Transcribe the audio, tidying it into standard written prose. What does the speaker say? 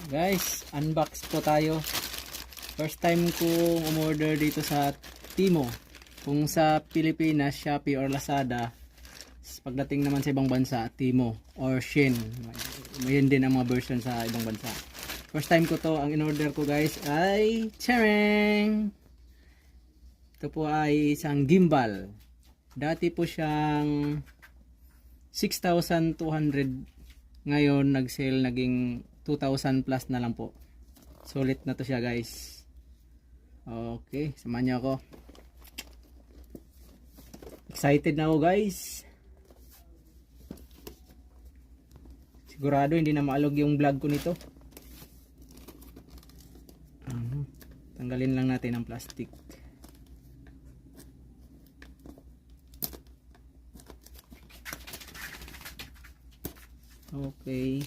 Guys, unbox po tayo. First time kong umorder dito sa Timo. Kung sa Pilipinas, Shopee or Lazada, pagdating naman sa ibang bansa, Timo or Shein. Mayroon din ang mga version sa ibang bansa. First time ko to, ang in-order ko guys ay chareng! Ito po ay isang gimbal. Dati po siyang 6,200. Ngayon nag-sale, naging 2,000 plus na lang po. Sulit na to siya guys. Okay, samahan niyo ako. Excited na ako guys. Sigurado hindi na maalog yung vlog ko nito. Tanggalin lang natin ang plastic. Okay.